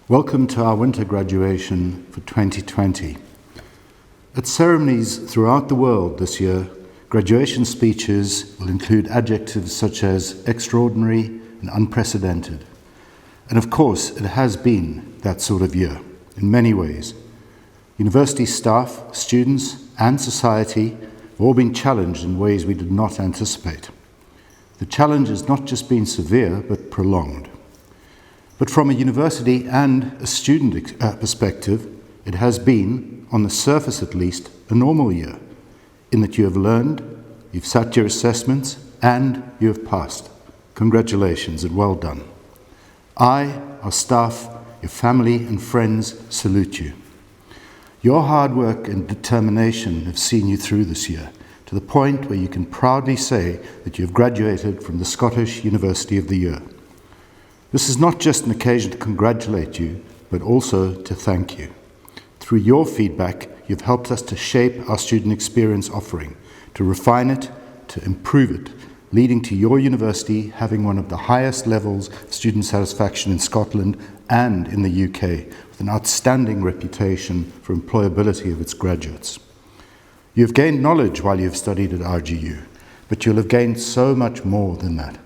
Welcome to our winter graduation for 2020. At ceremonies throughout the world this year, graduation speeches will include adjectives such as extraordinary and unprecedented. And of course, it has been that sort of year in many ways. University staff, students, and society have all been challenged in ways we did not anticipate. The challenge has not just been severe, but prolonged. But from a university and a student perspective, it has been, on the surface at least, a normal year, in that you have learned, you've sat your assessments, and you have passed. Congratulations and well done. I, our staff, your family and friends salute you. Your hard work and determination have seen you through this year, to the point where you can proudly say that you have graduated from the Scottish University of the Year. This is not just an occasion to congratulate you, but also to thank you. Through your feedback, you've helped us to shape our student experience offering, to refine it, to improve it, leading to your university having one of the highest levels of student satisfaction in Scotland and in the UK, with an outstanding reputation for employability of its graduates. You have gained knowledge while you have studied at RGU, but you'll have gained so much more than that.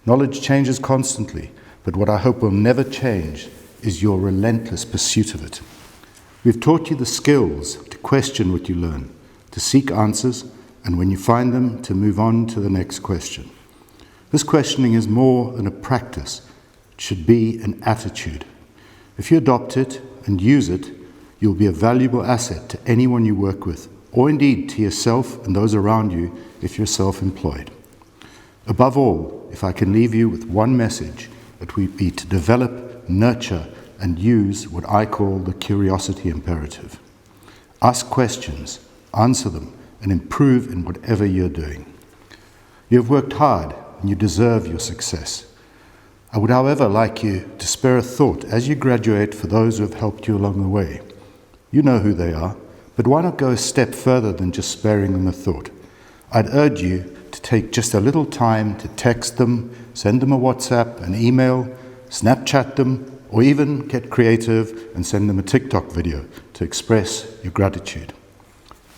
Knowledge changes constantly, but what I hope will never change is your relentless pursuit of it. We've taught you the skills to question what you learn, to seek answers, and when you find them, to move on to the next question. This questioning is more than a practice. It should be an attitude. If you adopt it and use it, you'll be a valuable asset to anyone you work with, or indeed to yourself and those around you if you're self-employed. Above all, if I can leave you with one message, it would be to develop, nurture, and use what I call the curiosity imperative. Ask questions, answer them, and improve in whatever you're doing. You have worked hard, and you deserve your success. I would, however, like you to spare a thought as you graduate for those who have helped you along the way. You know who they are, but why not go a step further than just sparing them a thought? I'd urge you to take just a little time to text them, send them a WhatsApp, an email, Snapchat them, or even get creative and send them a TikTok video to express your gratitude.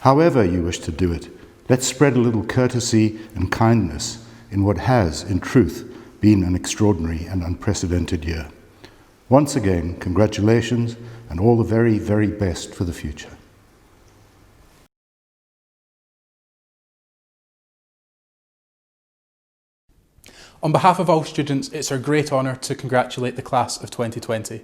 However you wish to do it, let's spread a little courtesy and kindness in what has, in truth, been an extraordinary and unprecedented year. Once again, congratulations and all the very, very best for the future. On behalf of all students, it's our great honour to congratulate the class of 2020.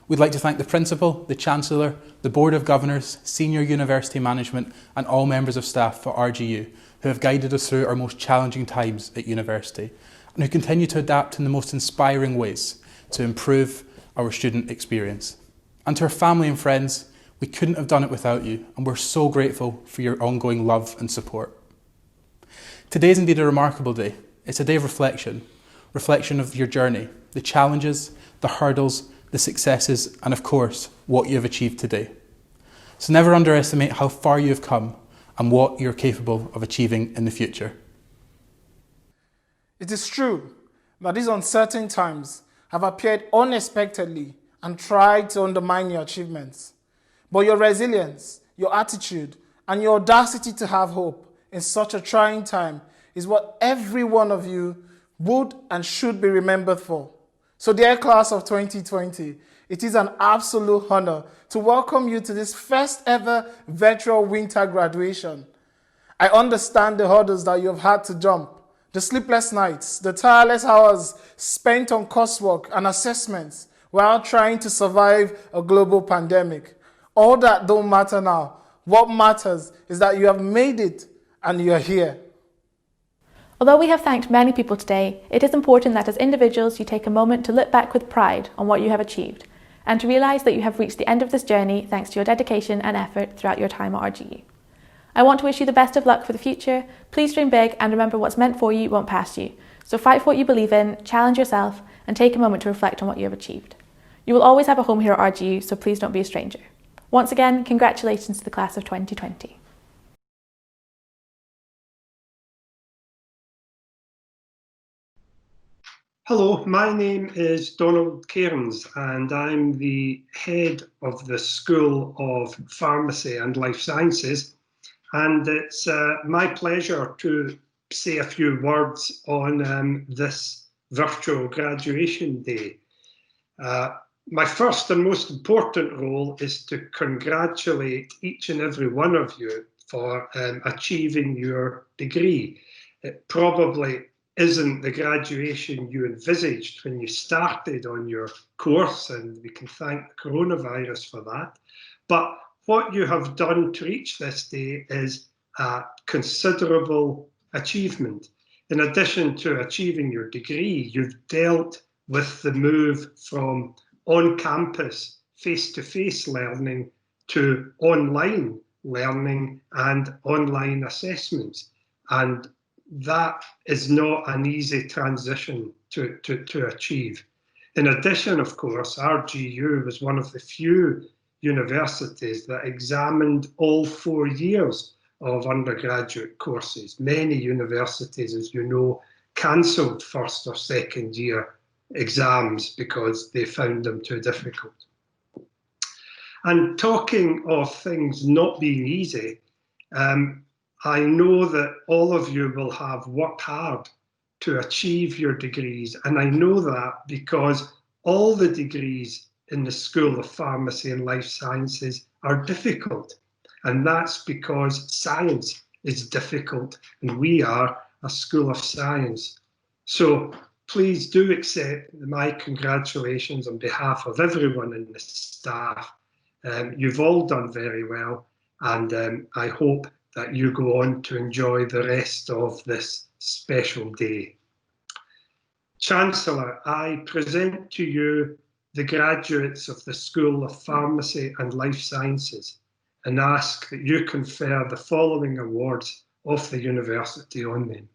We'd like to thank the Principal, the Chancellor, the Board of Governors, Senior University Management and all members of staff for RGU who have guided us through our most challenging times at university and who continue to adapt in the most inspiring ways to improve our student experience. And to our family and friends, we couldn't have done it without you, and we're so grateful for your ongoing love and support. Today is indeed a remarkable day. It's a day of reflection of your journey, the challenges, the hurdles, the successes, and of course, what you have achieved today. So never underestimate how far you have come and what you're capable of achieving in the future. It is true that these uncertain times have appeared unexpectedly and tried to undermine your achievements. But your resilience, your attitude, and your audacity to have hope in such a trying time is what every one of you would and should be remembered for. So dear class of 2020, it is an absolute honor to welcome you to this first ever virtual winter graduation. I understand the hurdles that you have had to jump, the sleepless nights, the tireless hours spent on coursework and assessments while trying to survive a global pandemic. All that don't matter now. What matters is that you have made it and you are here. Although we have thanked many people today, it is important that as individuals you take a moment to look back with pride on what you have achieved and to realise that you have reached the end of this journey thanks to your dedication and effort throughout your time at RGU. I want to wish you the best of luck for the future. Please dream big and remember what's meant for you won't pass you. So fight for what you believe in, challenge yourself and take a moment to reflect on what you have achieved. You will always have a home here at RGU, so please don't be a stranger. Once again, congratulations to the class of 2020. Hello, my name is Donald Cairns and I'm the head of the School of Pharmacy and Life Sciences, and it's my pleasure to say a few words on this virtual graduation day. My first and most important role is to congratulate each and every one of you for achieving your degree. It probably isn't the graduation you envisaged when you started on your course, and we can thank the coronavirus for that. But what you have done to reach this day is a considerable achievement. In addition to achieving your degree, you've dealt with the move from on-campus, face-to-face learning to online learning and online assessments. And that is not an easy transition to achieve. In addition, of course, RGU was one of the few universities that examined all 4 years of undergraduate courses. Many universities, as you know, cancelled first or second year exams because they found them too difficult. And talking of things not being easy, I know that all of you will have worked hard to achieve your degrees, and I know that because all the degrees in the School of Pharmacy and Life Sciences are difficult, and that's because science is difficult, and we are a School of Science. So please do accept my congratulations on behalf of everyone in the staff. You've all done very well, and I hope that you go on to enjoy the rest of this special day. Chancellor, I present to you the graduates of the School of Pharmacy and Life Sciences and ask that you confer the following awards of the university on them.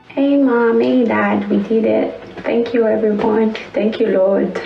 Hey Mom, hey Dad, we did it. Thank you everyone. Thank you Lord.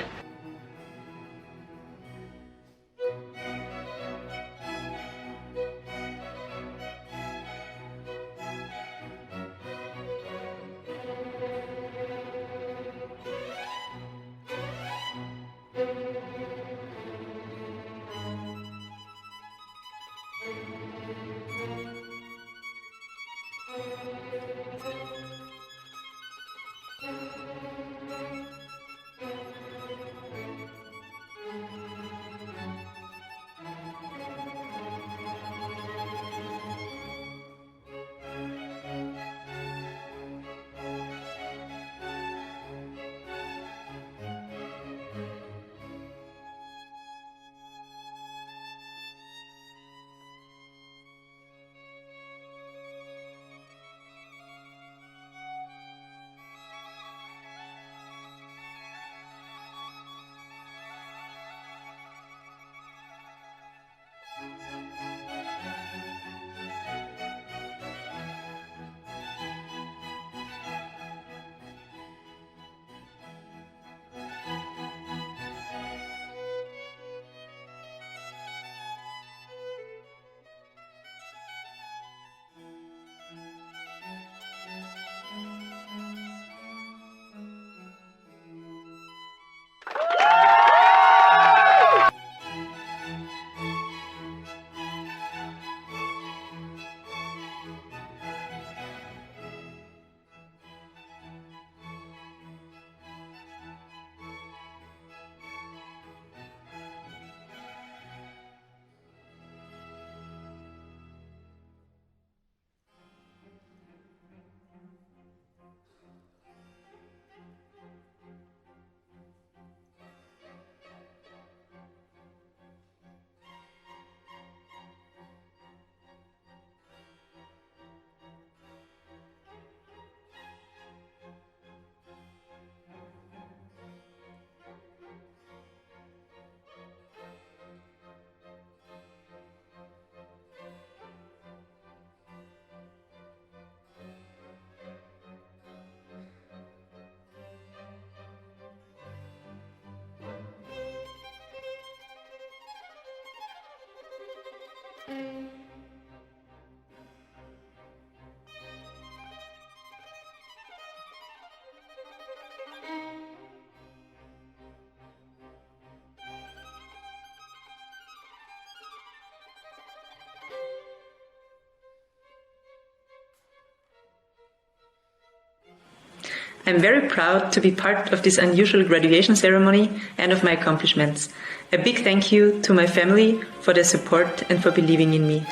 I'm very proud to be part of this unusual graduation ceremony and of my accomplishments. A big thank you to my family for their support and for believing in me.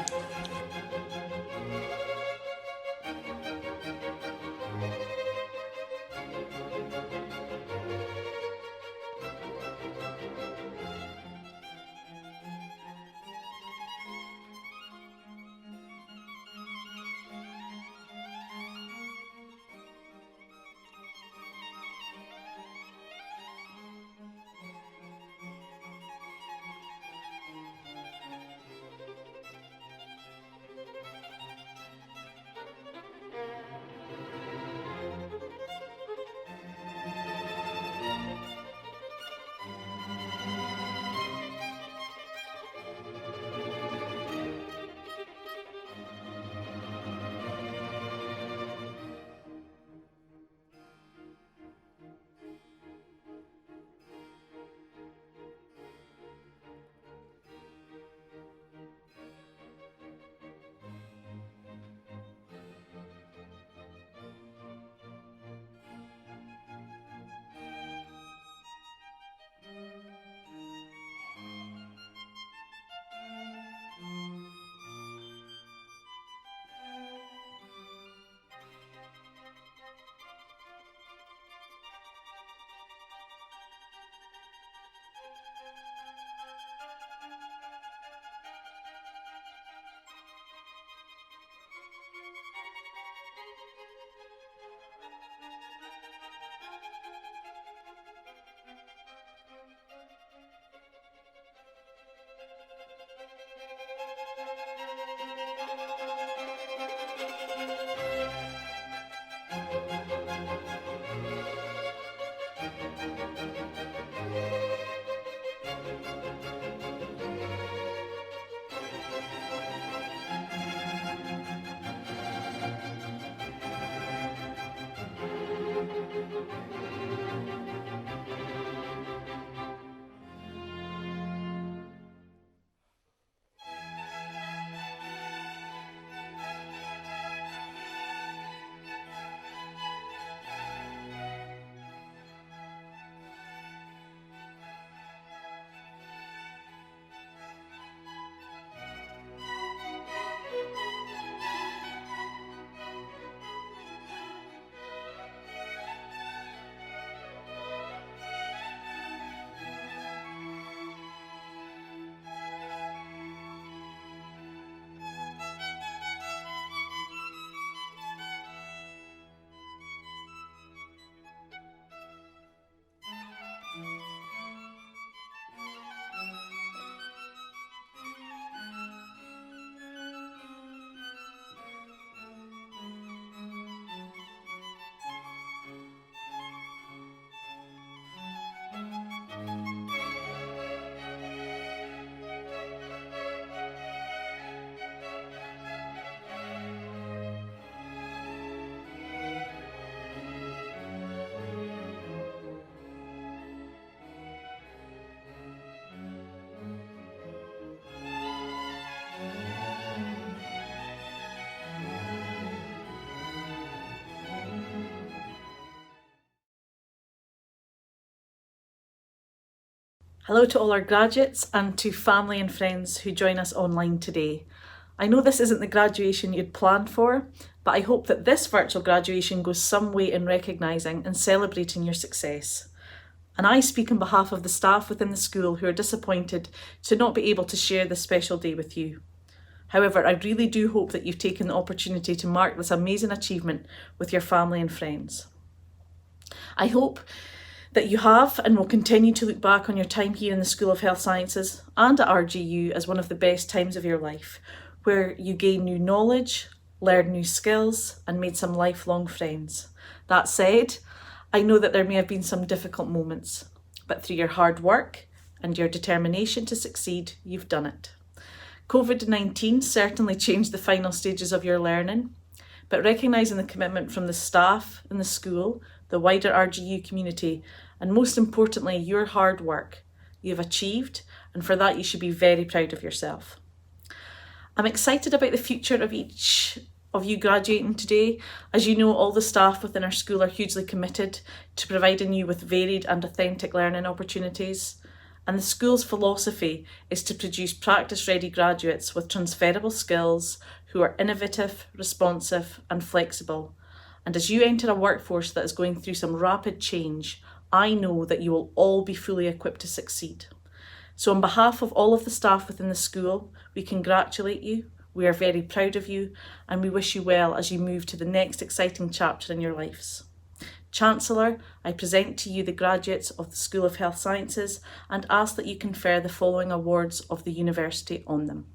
Hello to all our graduates and to family and friends who join us online today. I know this isn't the graduation you'd planned for, but I hope that this virtual graduation goes some way in recognising and celebrating your success. And I speak on behalf of the staff within the school who are disappointed to not be able to share this special day with you. However, I really do hope that you've taken the opportunity to mark this amazing achievement with your family and friends. I hope that you have and will continue to look back on your time here in the School of Health Sciences and at RGU as one of the best times of your life, where you gain new knowledge, learned new skills and made some lifelong friends. That said, I know that there may have been some difficult moments, but through your hard work and your determination to succeed, you've done it. COVID-19 certainly changed the final stages of your learning, but recognising the commitment from the staff in the school, the wider RGU community, and most importantly, your hard work, you have achieved, and for that you should be very proud of yourself. I'm excited about the future of each of you graduating today. As you know, all the staff within our school are hugely committed to providing you with varied and authentic learning opportunities. And the school's philosophy is to produce practice-ready graduates with transferable skills who are innovative, responsive and flexible. And as you enter a workforce that is going through some rapid change, I know that you will all be fully equipped to succeed. So on behalf of all of the staff within the school, we congratulate you, we are very proud of you, and we wish you well as you move to the next exciting chapter in your lives. Chancellor, I present to you the graduates of the School of Health Sciences and ask that you confer the following awards of the university on them.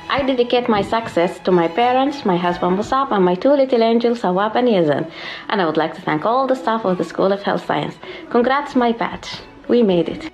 I dedicate my success to my parents, my husband Musab, and my two little angels, Awab and Yazan. And I would like to thank all the staff of the School of Health Science. Congrats, my batch. We made it.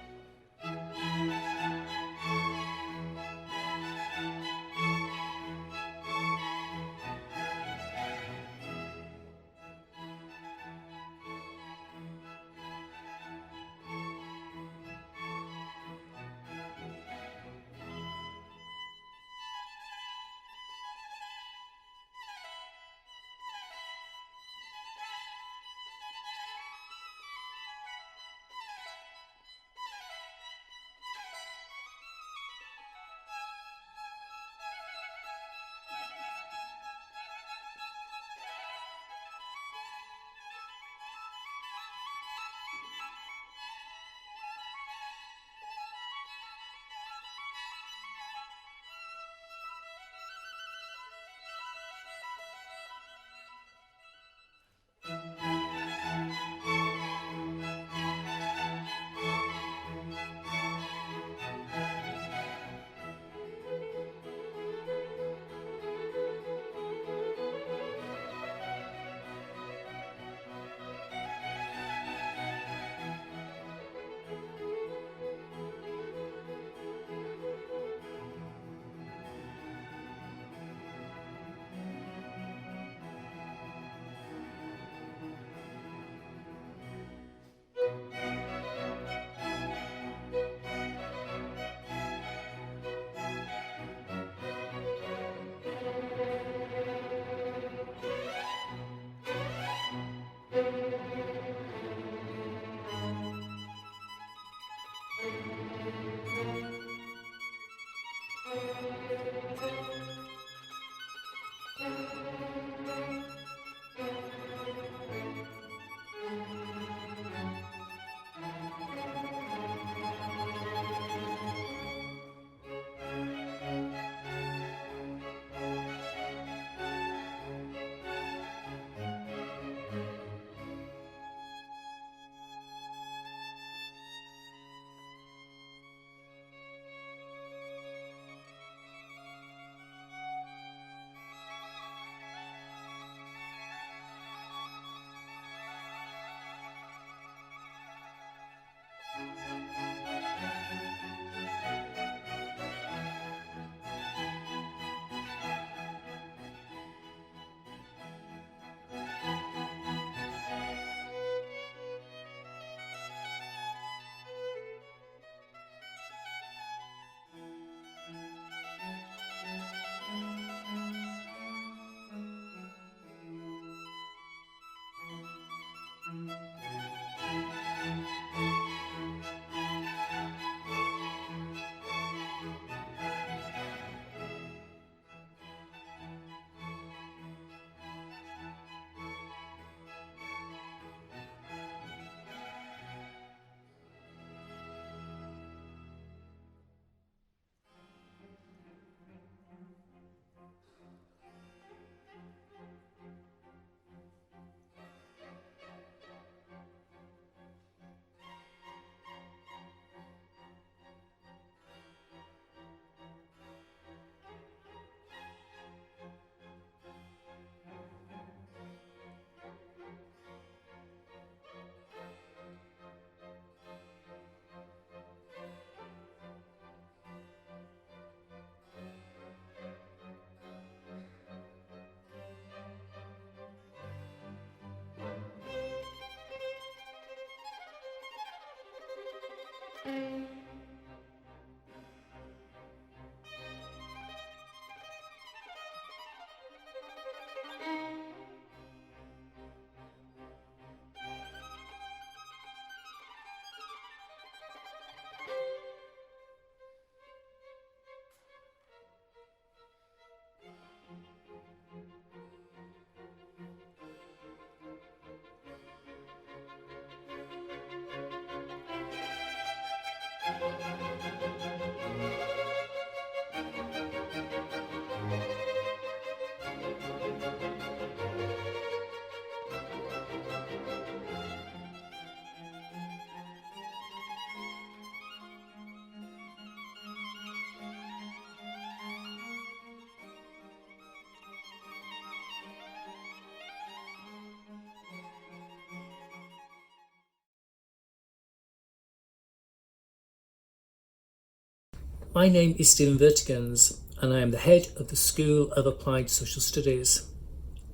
My name is Stephen Vertigens and I am the head of the School of Applied Social Studies.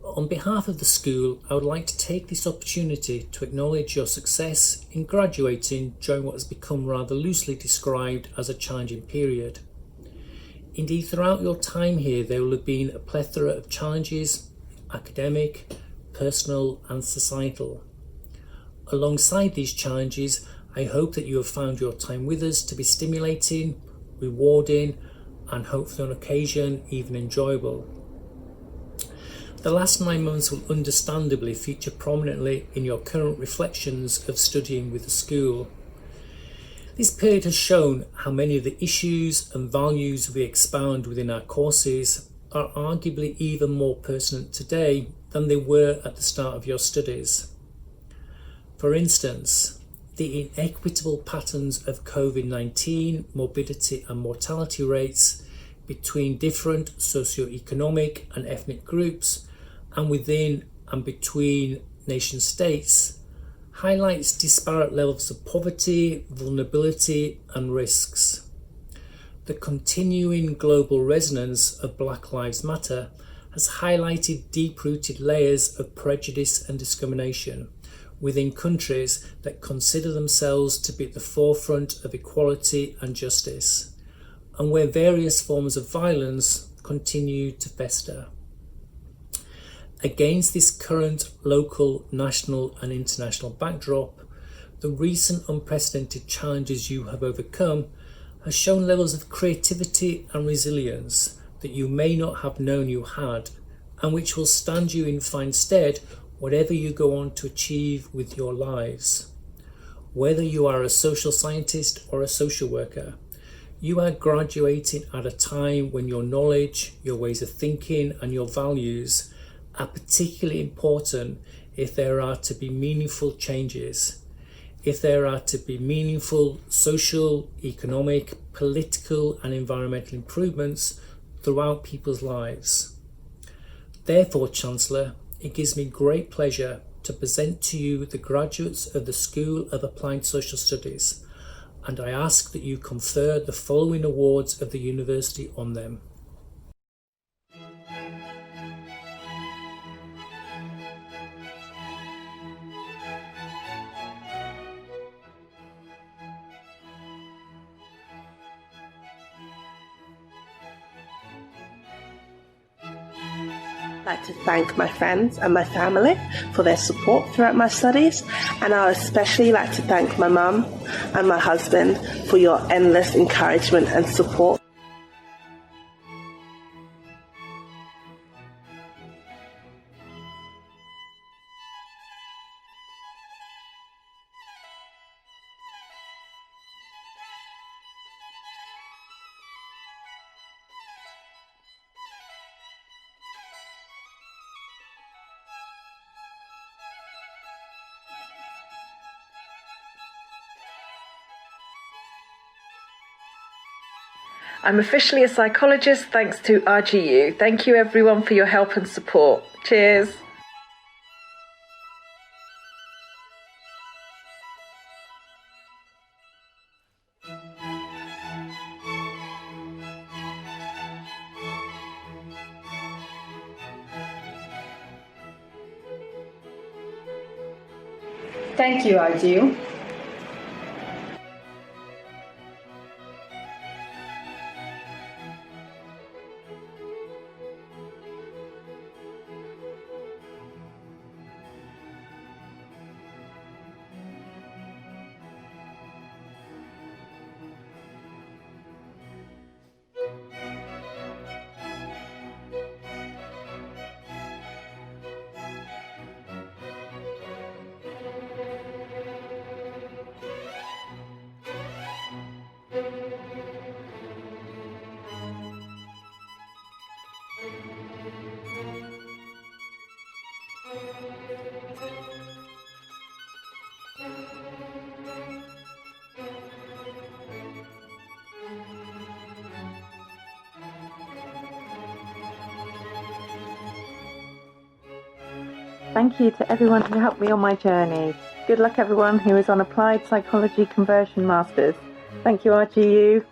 On behalf of the school, I would like to take this opportunity to acknowledge your success in graduating during what has become rather loosely described as a challenging period. Indeed, throughout your time here, there will have been a plethora of challenges, academic, personal and societal. Alongside these challenges, I hope that you have found your time with us to be stimulating, rewarding and hopefully on occasion even enjoyable. The last 9 months will understandably feature prominently in your current reflections of studying with the school. This period has shown how many of the issues and values we expound within our courses are arguably even more pertinent today than they were at the start of your studies. For instance, the inequitable patterns of COVID-19 morbidity and mortality rates between different socio-economic and ethnic groups and within and between nation states highlights disparate levels of poverty, vulnerability and risks. The continuing global resonance of Black Lives Matter has highlighted deep-rooted layers of prejudice and discrimination within countries that consider themselves to be at the forefront of equality and justice, and where various forms of violence continue to fester. Against this current local, national and international backdrop, the recent unprecedented challenges you have overcome has shown levels of creativity and resilience that you may not have known you had, and which will stand you in fine stead whatever you go on to achieve with your lives. Whether you are a social scientist or a social worker, you are graduating at a time when your knowledge, your ways of thinking and your values are particularly important if there are to be meaningful changes, if there are to be meaningful social, economic, political and environmental improvements throughout people's lives. Therefore, Chancellor, it gives me great pleasure to present to you the graduates of the School of Applied Social Studies, and I ask that you confer the following awards of the University on them. I'd like to thank my friends and my family for their support throughout my studies, and I would especially like to thank my mum and my husband for your endless encouragement and support. I'm officially a psychologist thanks to RGU. Thank you everyone for your help and support. Cheers. Thank you, RGU. Thank you to everyone who helped me on my journey. Good luck everyone who is on Applied Psychology Conversion Masters. Thank you, RGU.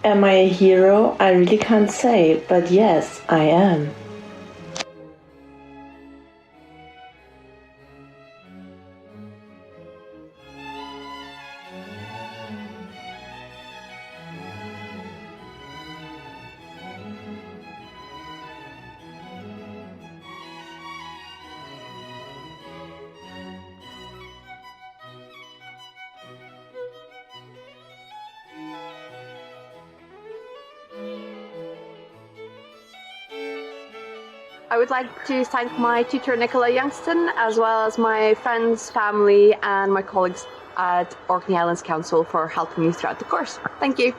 Am I a hero? I really can't say, but yes, I am. I would like to thank my tutor Nicola Youngston, as well as my friends, family and my colleagues at Orkney Islands Council for helping me throughout the course. Thank you.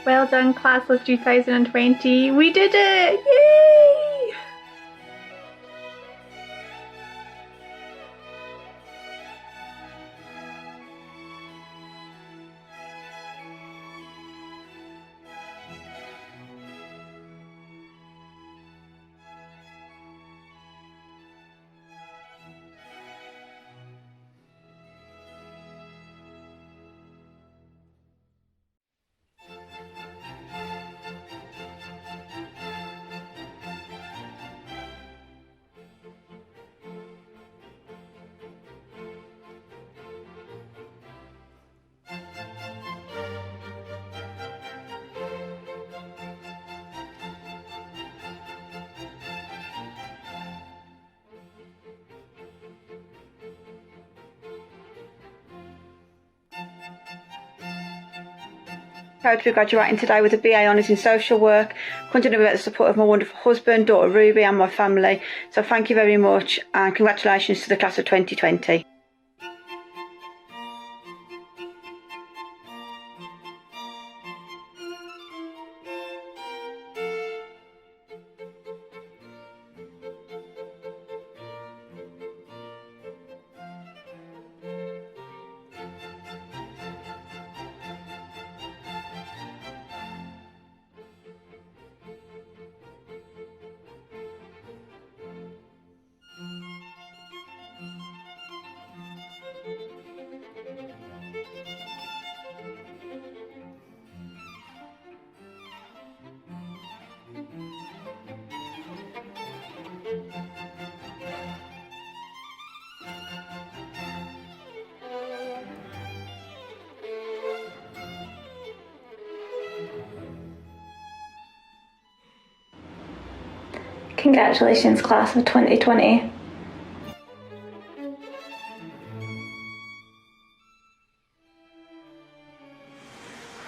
Well done, class of 2020. We did it! Yay! Proud to be graduating today with a BA Honours in Social Work. Couldn't do without the support of my wonderful husband, daughter Ruby and my family. So thank you very much and congratulations to the class of 2020. Congratulations, class of 2020.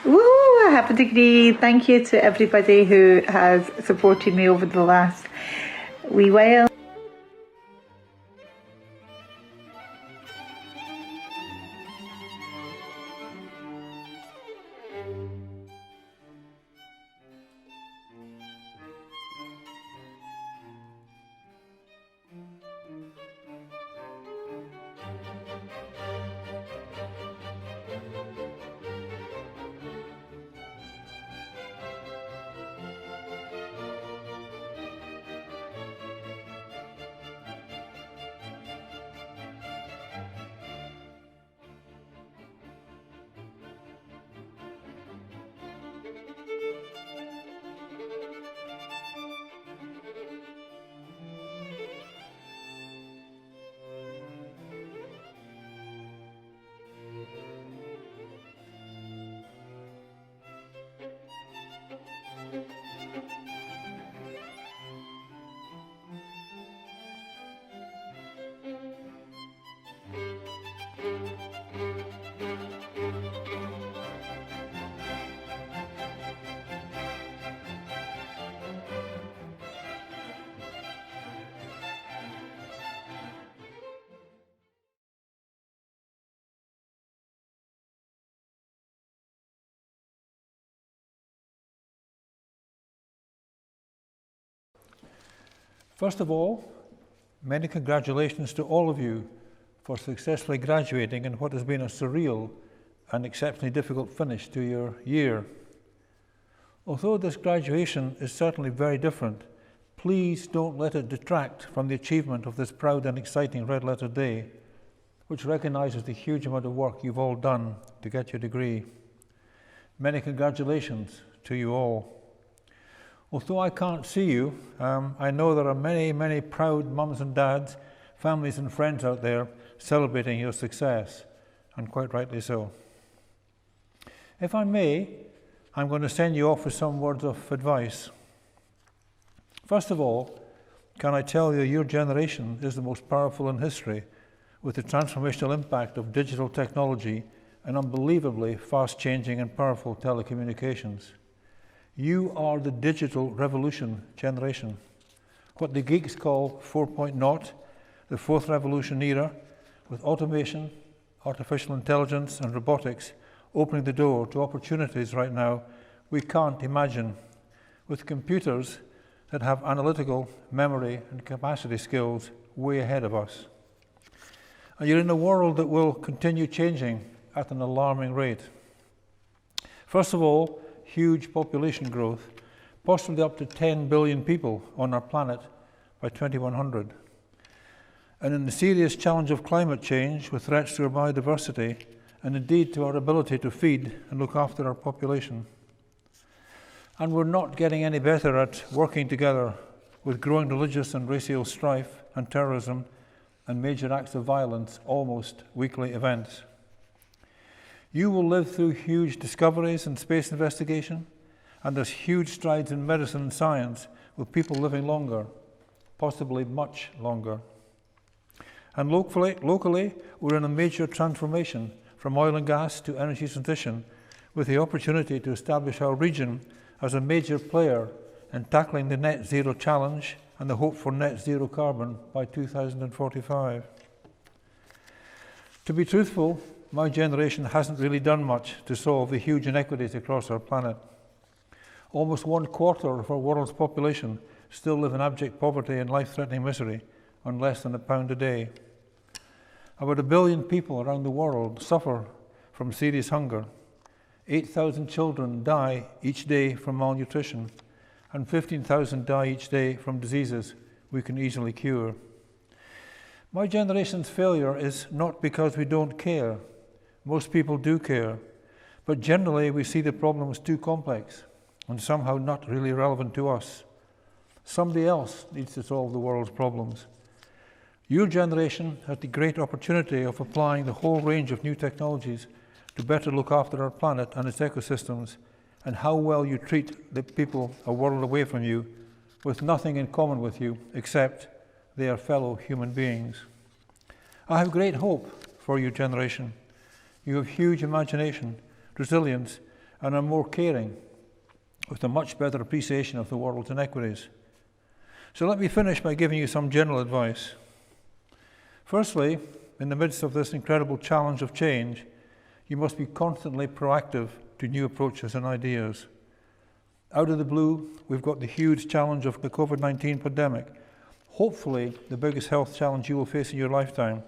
Woo! I have a degree. Thank you to everybody who has supported me over the last wee while. First of all, many congratulations to all of you for successfully graduating in what has been a surreal and exceptionally difficult finish to your year. Although this graduation is certainly very different, please don't let it detract from the achievement of this proud and exciting Red Letter Day, which recognises the huge amount of work you've all done to get your degree. Many congratulations to you all. Although I can't see you, I know there are many, many proud mums and dads, families and friends out there celebrating your success, and quite rightly so. If I may, I'm going to send you off with some words of advice. First of all, can I tell you your generation is the most powerful in history, with the transformational impact of digital technology and unbelievably fast-changing and powerful telecommunications. You are the digital revolution generation, what the geeks call 4.0, the fourth revolution era, with automation, artificial intelligence and robotics opening the door to opportunities right now we can't imagine, with computers that have analytical, memory and capacity skills way ahead of us. And you're in a world that will continue changing at an alarming rate. First of all, huge population growth, possibly up to 10 billion people on our planet by 2100. And in the serious challenge of climate change with threats to our biodiversity and indeed to our ability to feed and look after our population. And we're not getting any better at working together with growing religious and racial strife and terrorism and major acts of violence, almost weekly events. You will live through huge discoveries in space investigation, and there's huge strides in medicine and science with people living longer, possibly much longer. And locally, we're in a major transformation from oil and gas to energy transition, with the opportunity to establish our region as a major player in tackling the net zero challenge and the hope for net zero carbon by 2045. To be truthful, my generation hasn't really done much to solve the huge inequities across our planet. Almost 1/4 of our world's population still live in abject poverty and life-threatening misery on less than £1 a day. About 1 billion people around the world suffer from serious hunger. 8,000 children die each day from malnutrition, and 15,000 die each day from diseases we can easily cure. My generation's failure is not because we don't care. Most people do care, but generally we see the problem as too complex and somehow not really relevant to us. Somebody else needs to solve the world's problems. Your generation has the great opportunity of applying the whole range of new technologies to better look after our planet and its ecosystems, and how well you treat the people a world away from you with nothing in common with you except they are fellow human beings. I have great hope for your generation. You have huge imagination, resilience, and are more caring, with a much better appreciation of the world's inequities. So let me finish by giving you some general advice. Firstly, in the midst of this incredible challenge of change, you must be constantly proactive to new approaches and ideas. Out of the blue, we've got the huge challenge of the COVID-19 pandemic, hopefully the biggest health challenge you will face in your lifetime,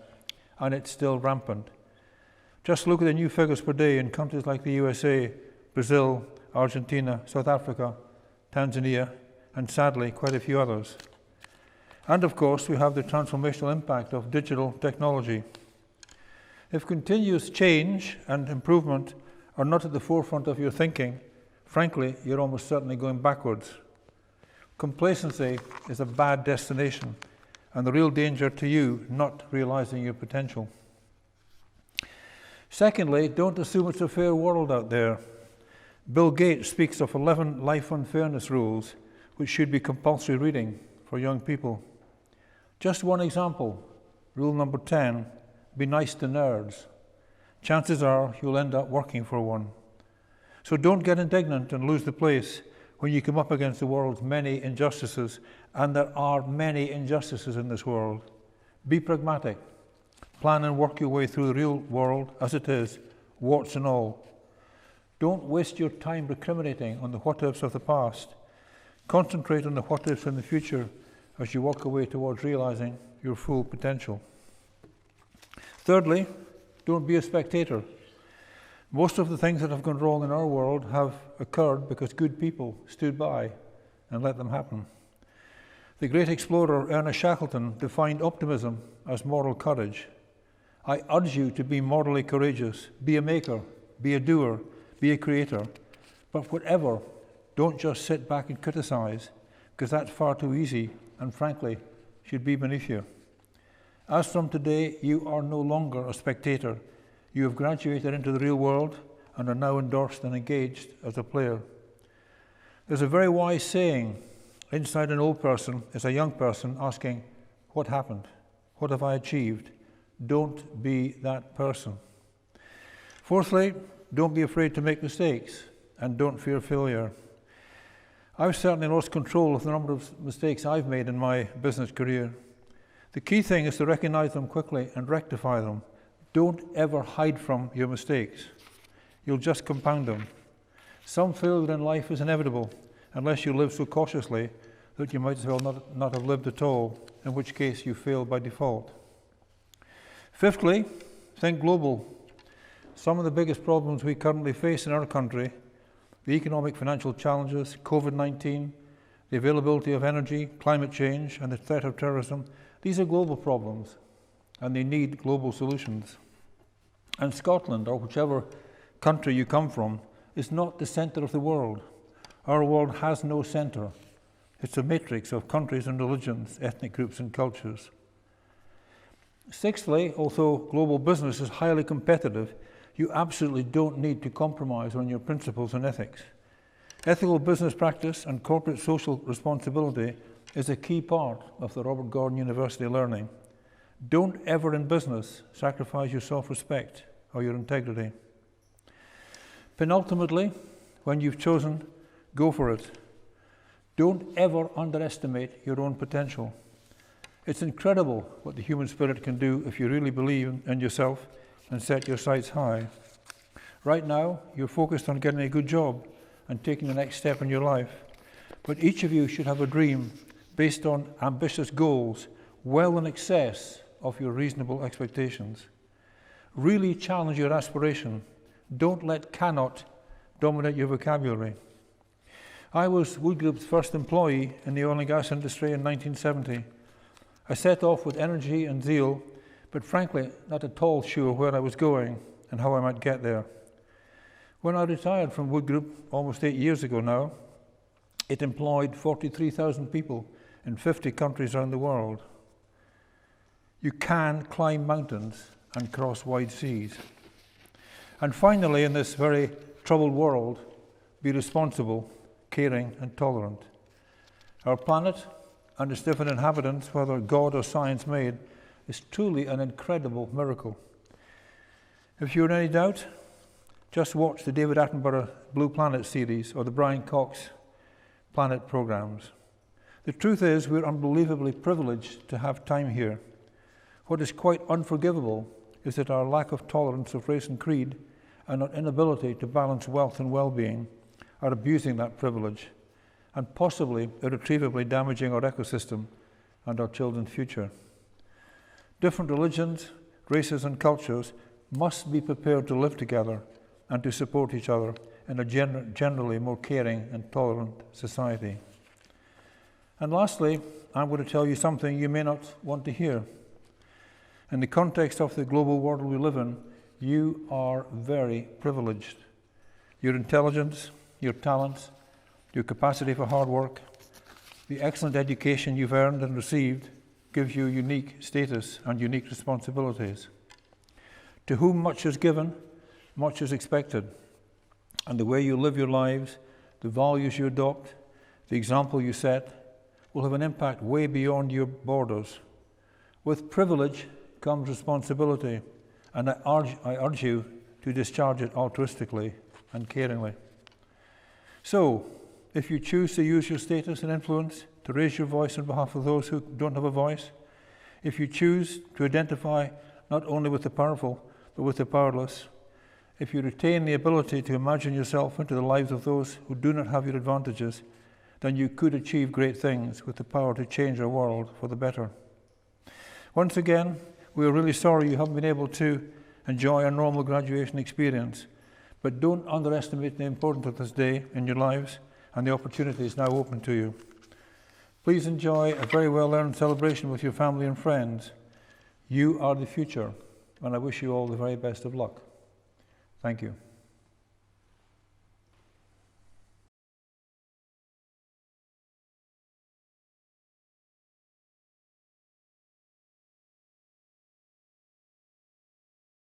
and it's still rampant. Just look at the new figures per day in countries like the USA, Brazil, Argentina, South Africa, Tanzania, and sadly quite a few others. And of course, we have the transformational impact of digital technology. If continuous change and improvement are not at the forefront of your thinking, frankly, you're almost certainly going backwards. Complacency is a bad destination, and the real danger to you not realizing your potential. Secondly, don't assume it's a fair world out there. Bill Gates speaks of 11 life unfairness rules, which should be compulsory reading for young people. Just one example, rule number 10, be nice to nerds. Chances are you'll end up working for one. So don't get indignant and lose the place when you come up against the world's many injustices, and there are many injustices in this world. Be pragmatic. Plan and work your way through the real world as it is, warts and all. Don't waste your time recriminating on the what-ifs of the past. Concentrate on the what-ifs in the future as you walk away towards realizing your full potential. Thirdly, don't be a spectator. Most of the things that have gone wrong in our world have occurred because good people stood by and let them happen. The great explorer Ernest Shackleton defined optimism as moral courage. I urge you to be morally courageous, be a maker, be a doer, be a creator. But whatever, don't just sit back and criticize, because that's far too easy and frankly should be beneath you. As from today, you are no longer a spectator. You have graduated into the real world and are now endorsed and engaged as a player. There's a very wise saying, inside an old person is a young person asking, what happened? What have I achieved? Don't be that person. Fourthly, don't be afraid to make mistakes and don't fear failure. I've certainly lost control of the number of mistakes I've made in my business career. The key thing is to recognize them quickly and rectify them. Don't ever hide from your mistakes. You'll just compound them. Some failure in life is inevitable, unless you live so cautiously that you might as well not have lived at all, in which case you fail by default. Fifthly, think global. Some of the biggest problems we currently face in our country, the economic financial challenges, COVID-19, the availability of energy, climate change, and the threat of terrorism, these are global problems, and they need global solutions. And Scotland, or whichever country you come from, is not the centre of the world. Our world has no centre. It's a matrix of countries and religions, ethnic groups and cultures. Sixthly, although global business is highly competitive, you absolutely don't need to compromise on your principles and ethics. Ethical business practice and corporate social responsibility is a key part of the Robert Gordon University learning. Don't ever in business sacrifice your self-respect or your integrity. Penultimately, when you've chosen, go for it. Don't ever underestimate your own potential. It's incredible what the human spirit can do if you really believe in yourself and set your sights high. Right now, you're focused on getting a good job and taking the next step in your life. But each of you should have a dream based on ambitious goals, well in excess of your reasonable expectations. Really challenge your aspiration. Don't let cannot dominate your vocabulary. I was Wood Group's first employee in the oil and gas industry in 1970. I set off with energy and zeal, but frankly, not at all sure where I was going and how I might get there. When I retired from Wood Group almost 8 years ago now, it employed 43,000 people in 50 countries around the world. You can climb mountains and cross wide seas. And finally, in this very troubled world, be responsible, caring and tolerant. Our planet and its different inhabitants, whether God or science made, is truly an incredible miracle. If you're in any doubt, just watch the David Attenborough Blue Planet series or the Brian Cox Planet programs. The truth is, we're unbelievably privileged to have time here. What is quite unforgivable is that our lack of tolerance of race and creed and our inability to balance wealth and well-being are abusing that privilege and possibly irretrievably damaging our ecosystem and our children's future. Different religions, races and cultures must be prepared to live together and to support each other in a generally more caring and tolerant society. And lastly, I'm going to tell you something you may not want to hear. In the context of the global world we live in, you are very privileged. Your intelligence, your talents, your capacity for hard work, the excellent education you've earned and received gives you unique status and unique responsibilities. To whom much is given, much is expected. And the way you live your lives, the values you adopt, the example you set, will have an impact way beyond your borders. With privilege comes responsibility, and I urge you to discharge it altruistically and caringly. So, if you choose to use your status and influence to raise your voice on behalf of those who don't have a voice, if you choose to identify not only with the powerful, but with the powerless, if you retain the ability to imagine yourself into the lives of those who do not have your advantages, then you could achieve great things with the power to change our world for the better. Once again, we are really sorry you haven't been able to enjoy a normal graduation experience, but don't underestimate the importance of this day in your lives and the opportunities now open to you. Please enjoy a very well-earned celebration with your family and friends. You are the future, and I wish you all the very best of luck. Thank you.